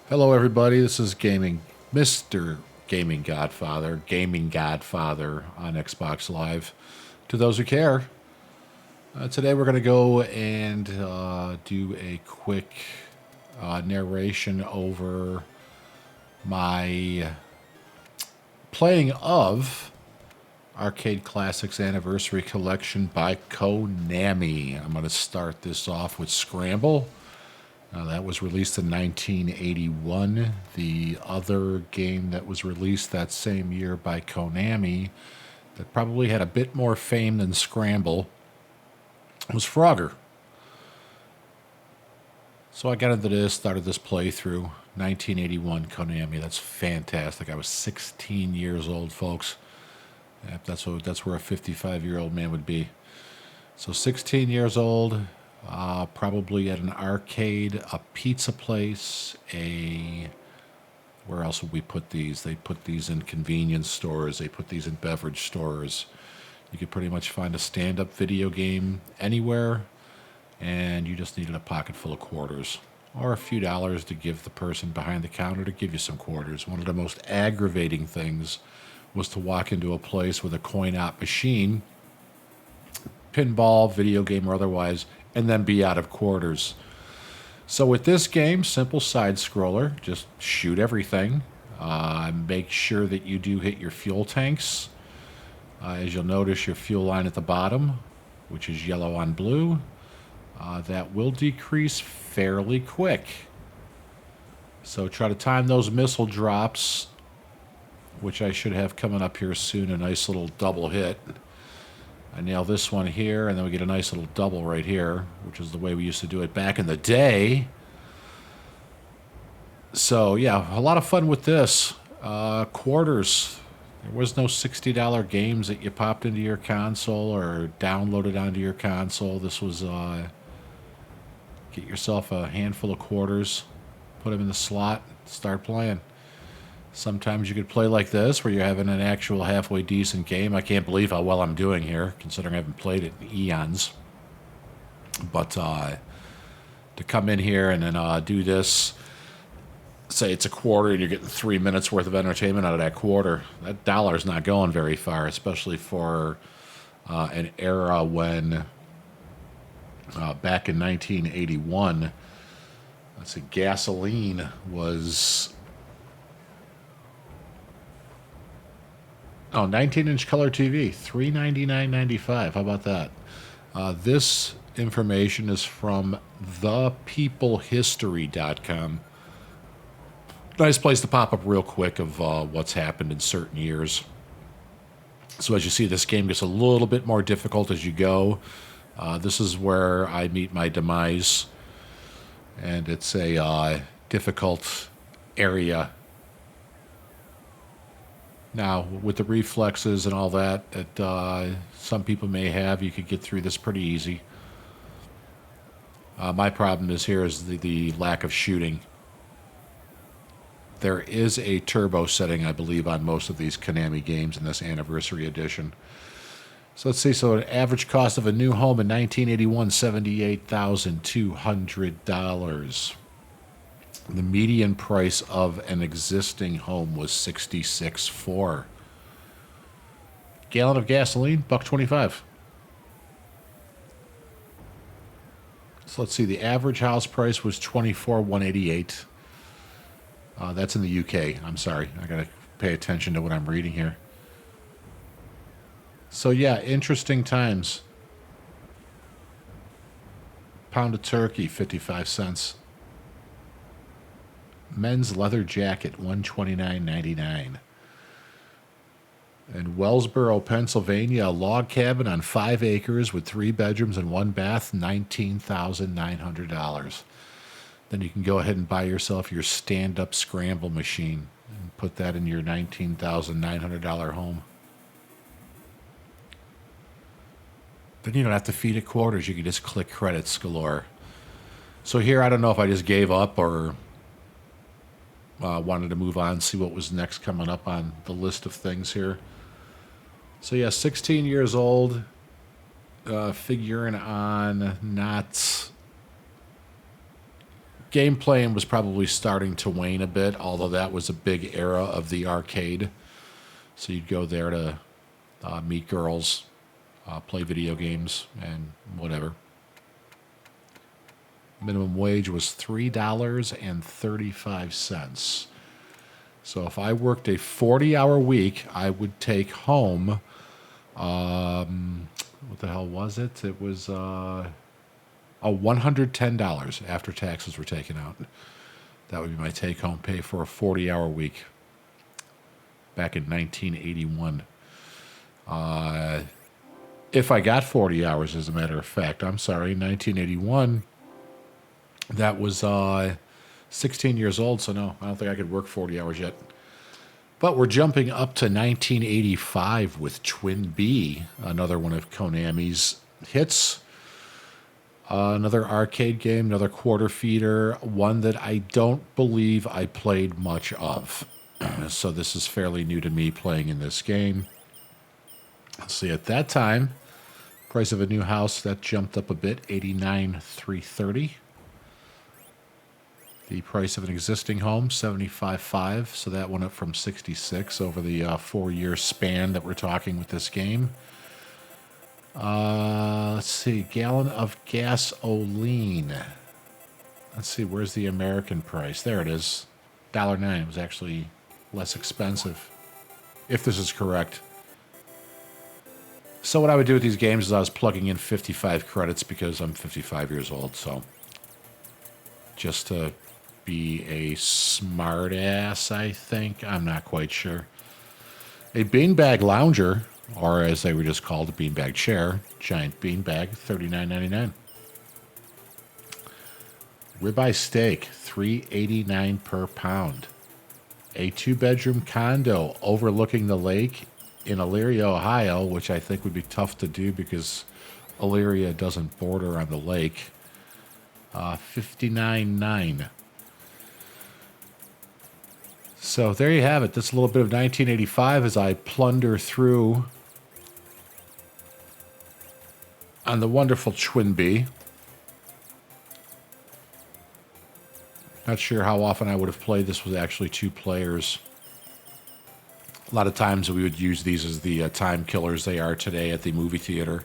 Hello, everybody. This is Mr. Gaming Godfather, Gaming Godfather on Xbox Live. To those who care, today we're going to go and do a quick narration over my playing of Arcade Classics Anniversary Collection by KONAMI. I'm going to start this off with Scramble. That was released in 1981. The other game that was released that same year by Konami that probably had a bit more fame than Scramble was Frogger. So I got into this, started this playthrough. 1981 Konami. That's fantastic. I was 16 years old, folks. Yep, that's where a 55-year-old man would be. So 16 years old. Probably at an arcade, a pizza place, where else would we put these? They put these in convenience stores. They put these in beverage stores. You could pretty much find a stand-up video game anywhere, and you just needed a pocket full of quarters or a few dollars to give the person behind the counter to give you some quarters. One of the most aggravating things was to walk into a place with a coin-op machine, pinball, video game, or otherwise, and then be out of quarters. So with this game, simple side scroller, just shoot everything. Make sure that you do hit your fuel tanks. As you'll notice, your fuel line at the bottom, which is yellow on blue, that will decrease fairly quick. So try to time those missile drops, which I should have coming up here soon, a nice little double hit. I nail this one here, and then we get a nice little double right here, which is the way we used to do it back in the day. So, yeah, a lot of fun with this. Quarters. There was no $60 games that you popped into your console or downloaded onto your console. This was get yourself a handful of quarters, put them in the slot, start playing. Sometimes you could play like this, where you're having an actual halfway decent game. I can't believe how well I'm doing here, considering I haven't played it in eons. But to come in here and then do this, say it's a quarter and you're getting 3 minutes worth of entertainment out of that quarter, that dollar's not going very far, especially for an era when, back in 1981, let's see, gasoline was... Oh, 19-inch color TV, $399.95. How about that? This information is from thepeoplehistory.com. Nice place to pop up real quick of what's happened in certain years. So as you see, this game gets a little bit more difficult as you go. This is where I meet my demise. And it's a difficult area. Now, with the reflexes and all that some people may have, you could get through this pretty easy. My problem is the lack of shooting. There is a turbo setting, I believe, on most of these Konami games in this Anniversary Edition. So let's see. So an average cost of a new home in 1981, $78,200. The median price of an existing home was $66,400. Gallon of gasoline, $1.25. So let's see, the average house price was $24,188. That's in the UK. I'm sorry, I gotta pay attention to what I'm reading here. So yeah, interesting times. Pound of turkey, 55 cents. Men's leather jacket, $129.99. In Wellsboro, Pennsylvania, a log cabin on 5 acres with 3 bedrooms and 1 bath, $19,900. Then you can go ahead and buy yourself your stand-up scramble machine and put that in your $19,900 home. Then you don't have to feed it quarters. You can just click credits galore. So here, I don't know if I just gave up or wanted to move on, see what was next coming up on the list of things here. So yeah, 16 years old, figuring on not game playing was probably starting to wane a bit, although that was a big era of the arcade. So you'd go there to meet girls, play video games, and whatever. Minimum wage was $3.35. So if I worked a 40-hour week, I would take home, what the hell was it? It was $110 after taxes were taken out. That would be my take-home pay for a 40-hour week back in 1981. If I got 40 hours, as a matter of fact. I'm sorry, 1981, that was 16 years old, so no, I don't think I could work 40 hours yet. But we're jumping up to 1985 with Twin Bee, another one of Konami's hits. Another arcade game, another quarter feeder, one that I don't believe I played much of. So this is fairly new to me playing in this game. Let's see, at that time, price of a new house, that jumped up a bit, $89,330. The price of an existing home, $75,500, so that went up from $66 over the 4-year span that we're talking with this game. Let's see, gallon of gasoline. Let's see, where's the American price? There it is, $1.09. It was actually less expensive, if this is correct. So what I would do with these games is I was plugging in 55 credits because I'm 55 years old, so just to be a smart ass, I think. I'm not quite sure. A beanbag lounger, or as they were just called, a beanbag chair, giant beanbag, $39.99. Ribeye steak, $3.89 per pound. A 2-bedroom condo overlooking the lake in Elyria, Ohio, which I think would be tough to do because Elyria doesn't border on the lake. $59.9. So there you have it. That's a little bit of 1985 as I plunder through on the wonderful Twin Bee. Not sure how often I would have played this with actually 2 players. A lot of times we would use these as the time killers they are today at the movie theater.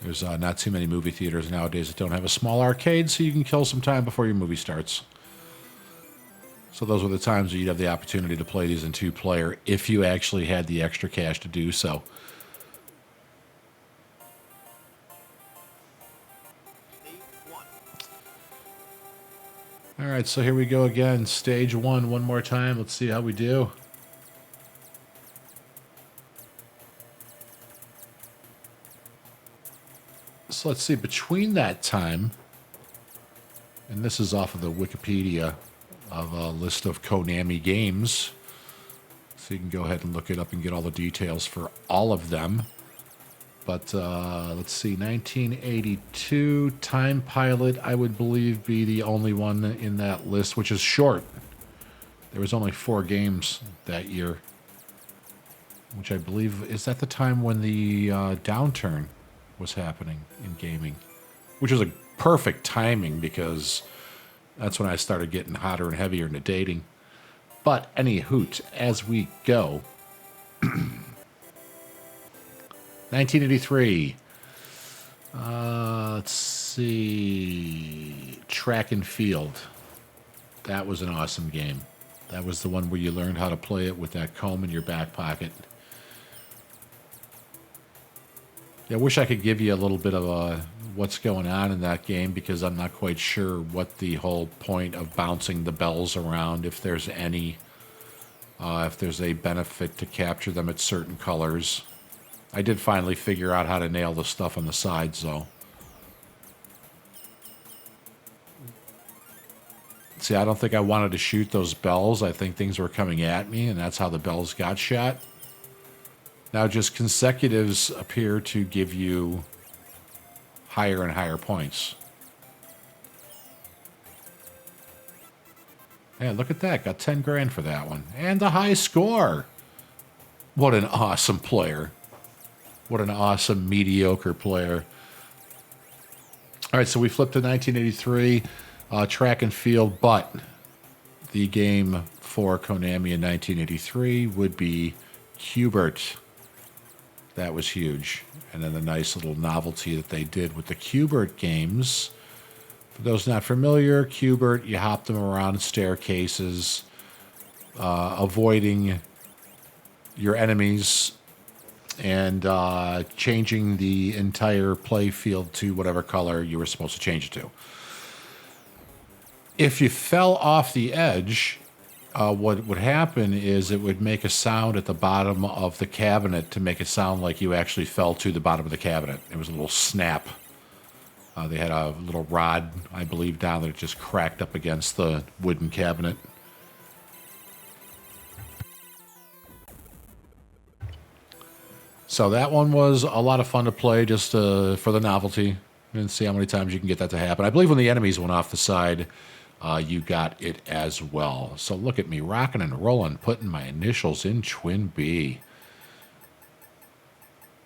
There's not too many movie theaters nowadays that don't have a small arcade, so you can kill some time before your movie starts. So those were the times that you'd have the opportunity to play these in 2-player if you actually had the extra cash to do so. All right, so here we go again. Stage 1, one more time. Let's see how we do. So let's see, between that time, and this is off of the Wikipedia of a list of Konami games, so you can go ahead and look it up and get all the details for all of them. But let's see, 1982, Time Pilot, I would believe, be the only one in that list, which is short. There was only 4 games that year, which I believe is at the time when the downturn was happening in gaming, which was a perfect timing because that's when I started getting hotter and heavier into dating. But any hoot, as we go. 1983. Let's see. Track and Field. That was an awesome game. That was the one where you learned how to play it with that comb in your back pocket. Yeah, I wish I could give you a little bit of what's going on in that game because I'm not quite sure what the whole point of bouncing the bells around, if there's any, if there's a benefit to capture them at certain colors. I did finally figure out how to nail the stuff on the sides, though. See, I don't think I wanted to shoot those bells. I think things were coming at me, and that's how the bells got shot. Now, just consecutives appear to give you higher and higher points. Yeah, look at that. Got 10 grand for that one. And a high score. What an awesome player. What an awesome, mediocre player. All right, so we flipped to 1983. track and field, but the game for Konami in 1983 would be Q*bert. That was huge. And then the nice little novelty that they did with the Q*bert games. For those not familiar, Q*bert, you hop them around staircases, avoiding your enemies and changing the entire play field to whatever color you were supposed to change it to. If you fell off the edge, what would happen is it would make a sound at the bottom of the cabinet to make it sound like you actually fell to the bottom of the cabinet. It was a little snap. They had a little rod, I believe, down that just cracked up against the wooden cabinet. So that one was a lot of fun to play just for the novelty and see how many times you can get that to happen. I believe when the enemies went off the side, you got it as well. So look at me rocking and rolling, putting my initials in Twin Bee,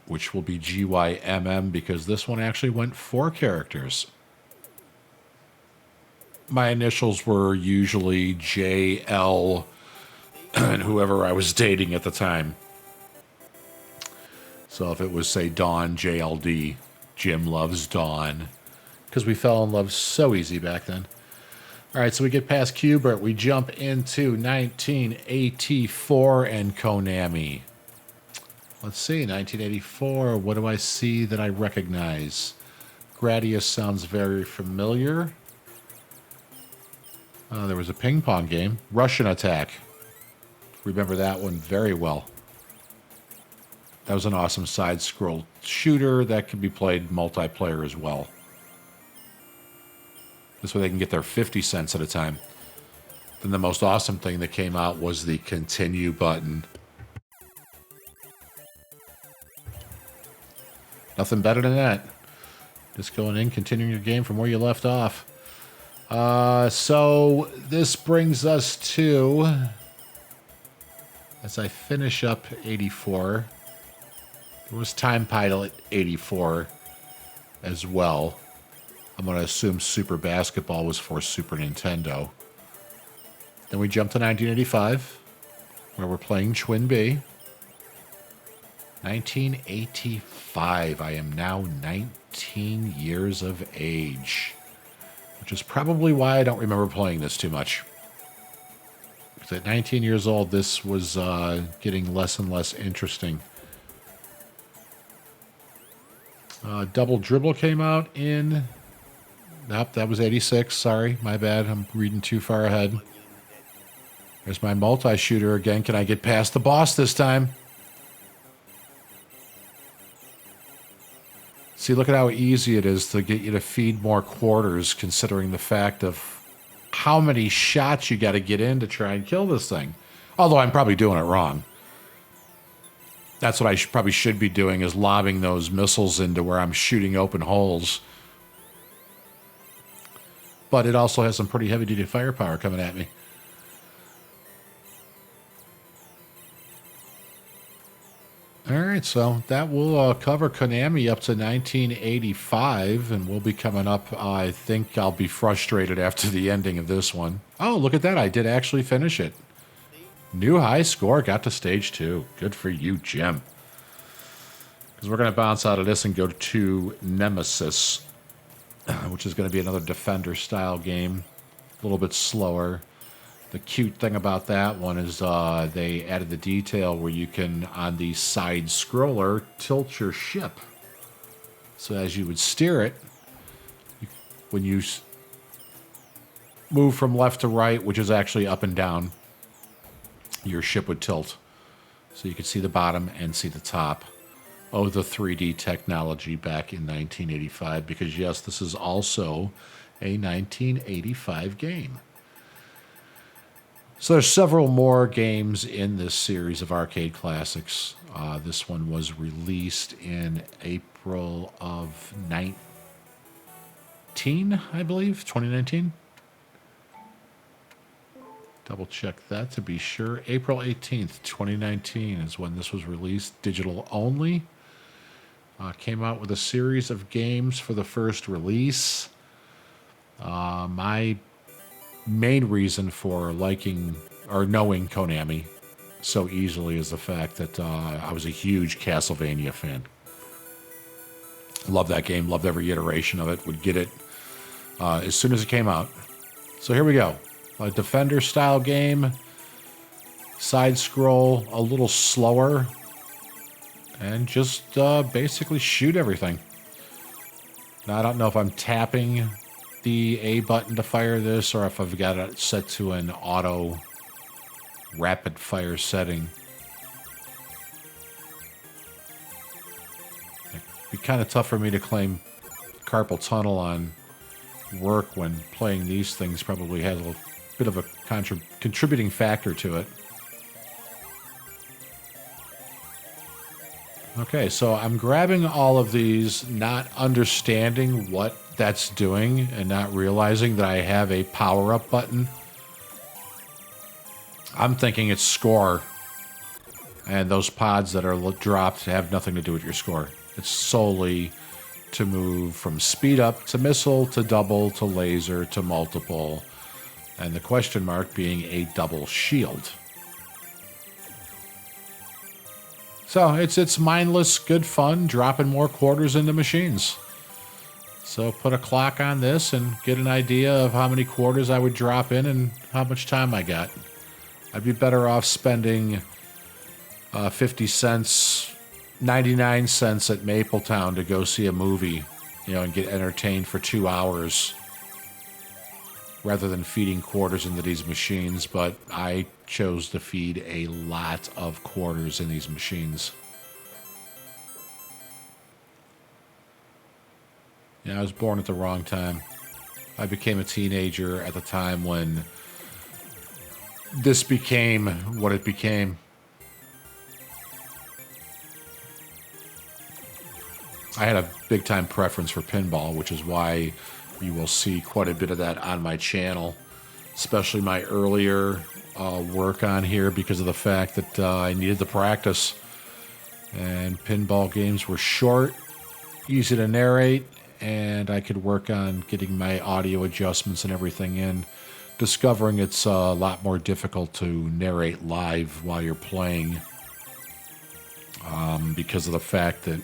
which will be GYMM because this one actually went 4 characters. My initials were usually JL and whoever I was dating at the time. So if it was, say, Dawn, JLD, Jim loves Dawn, because we fell in love so easy back then. All right, so we get past Q*bert. We jump into 1984 and Konami. Let's see, 1984. What do I see that I recognize? Gradius sounds very familiar. There was a ping pong game. Russian Attack. Remember that one very well. That was an awesome side-scroll shooter that could be played multiplayer as well. This way they can get their 50 cents at a time. Then the most awesome thing that came out was the continue button. Nothing better than that. Just going in, continuing your game from where you left off. So this brings us to, as I finish up 84, there was Time Pilot 84 as well. I'm going to assume Super Basketball was for Super Nintendo. Then we jump to 1985, where we're playing Twin Bee. 1985. I am now 19 years of age, which is probably why I don't remember playing this too much. Because at 19 years old, this was getting less and less interesting. Double Dribble came out in... Nope, that was 86. Sorry, my bad. I'm reading too far ahead. There's my multi-shooter again. Can I get past the boss this time? See, look at how easy it is to get you to feed more quarters, considering the fact of how many shots you got to get in to try and kill this thing. Although I'm probably doing it wrong. That's what I probably should be doing, is lobbing those missiles into where I'm shooting open holes. But it also has some pretty heavy-duty firepower coming at me. All right, so that will cover Konami up to 1985, and we'll be coming up. I think I'll be frustrated after the ending of this one. Oh, look at that. I did actually finish it. New high score, got to stage 2. Good for you, Jim. Because we're going to bounce out of this and go to Nemesis, which is going to be another Defender-style game. A little bit slower. The cute thing about that one is they added the detail where you can, on the side scroller, tilt your ship. So as you would steer it, when you move from left to right, which is actually up and down, your ship would tilt. So you could see the bottom and see the top. Oh, the 3D technology back in 1985, because yes, this is also a 1985 game. So there's several more games in this series of arcade classics. This one was released in April of 19, I believe, 2019. Double check that to be sure. April 18th, 2019 is when this was released, digital only. Came out with a series of games for the first release. My main reason for liking or knowing Konami so easily is the fact that I was a huge Castlevania fan. Loved that game, loved every iteration of it, would get it as soon as it came out. So here we go. A Defender style game, side scroll, a little slower, and just basically shoot everything. Now, I don't know if I'm tapping the A button to fire this or if I've got it set to an auto rapid fire setting. It'd be kind of tough for me to claim carpal tunnel on work when playing these things probably has a bit of a contributing factor to it. Okay, so I'm grabbing all of these, not understanding what that's doing and not realizing that I have a power-up button. I'm thinking it's score, and those pods that are dropped have nothing to do with your score. It's solely to move from speed up to missile to double to laser to multiple, and the question mark being a double shield. So it's mindless, good fun, dropping more quarters into machines. So put a clock on this and get an idea of how many quarters I would drop in and how much time I got. I'd be better off spending 50 cents, 99 cents at Mapletown to go see a movie, and get entertained for 2 hours rather than feeding quarters into these machines. But I chose to feed a lot of quarters in these machines. I was born at the wrong time. I became a teenager at the time when this became what it became. I had a big time preference for pinball, which is why you will see quite a bit of that on my channel, especially my earlier work on here, because of the fact that I needed the practice. And pinball games were short, easy to narrate, and I could work on getting my audio adjustments and everything in, discovering it's a lot more difficult to narrate live while you're playing, because of the fact that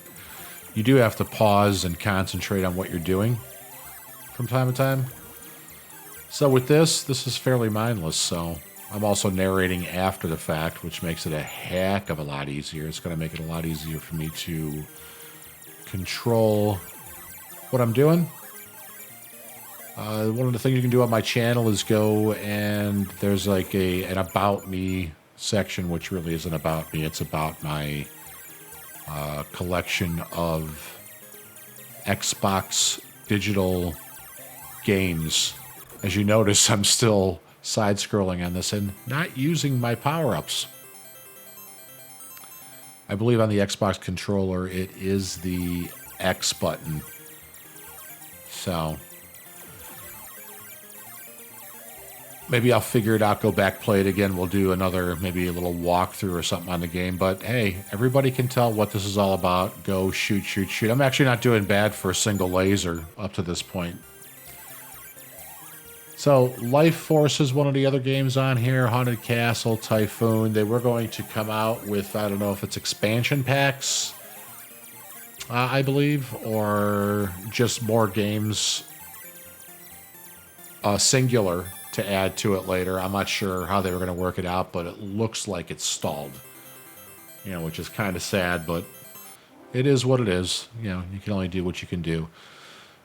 you do have to pause and concentrate on what you're doing from time to time. So with this is fairly mindless. So I'm also narrating after the fact, which makes it a heck of a lot easier. It's going to make it a lot easier for me to control what I'm doing. One of the things you can do on my channel is go and there's like an About Me section, which really isn't about me. It's about my collection of Xbox digital games. As you notice, I'm still side-scrolling on this and not using my power-ups. I believe on the Xbox controller, it is the X button. So maybe I'll figure it out, go back, play it again. We'll do another, maybe a little walkthrough or something on the game. But hey, everybody can tell what this is all about. Go shoot, shoot, shoot. I'm actually not doing bad for a single laser up to this point. So Life Force is one of the other games on here. Haunted Castle, Typhoon. They were going to come out with, I don't know if it's expansion packs, I believe, or just more games, singular, to add to it later. I'm not sure how they were going to work it out, but it looks like it's stalled. Which is kind of sad, but it is what it is. You can only do what you can do.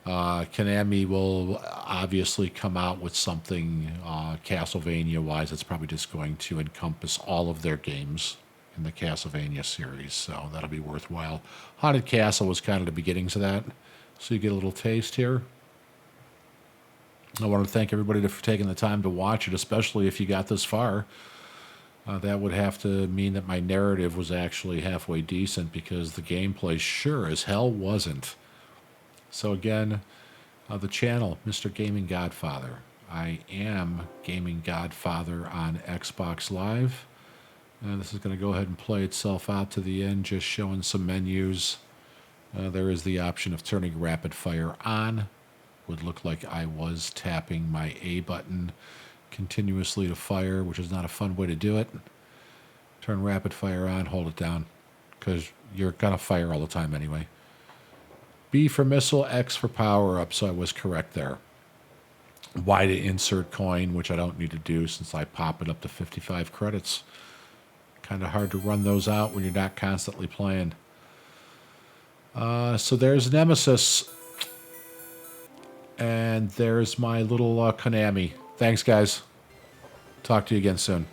Konami will obviously come out with something Castlevania-wise. It's probably just going to encompass all of their games in the Castlevania series, so that'll be worthwhile. Haunted Castle was kind of the beginnings of that, so you get a little taste here. I want to thank everybody for taking the time to watch it, especially if you got this far. That would have to mean that my narrative was actually halfway decent, because the gameplay sure as hell wasn't. So again, the channel, Mr. Gaming Godfather. I am Gaming Godfather on Xbox Live. This is going to go ahead and play itself out to the end, just showing some menus. There is the option of turning rapid fire on. would look like I was tapping my A button continuously to fire, which is not a fun way to do it. Turn rapid fire on, hold it down, because you're going to fire all the time anyway. B for missile, X for power up, so I was correct there. Y to insert coin, which I don't need to do since I pop it up to 55 credits. Kind of hard to run those out when you're not constantly playing. So there's Nemesis. And there's my little KONAMI. Thanks, guys. Talk to you again soon.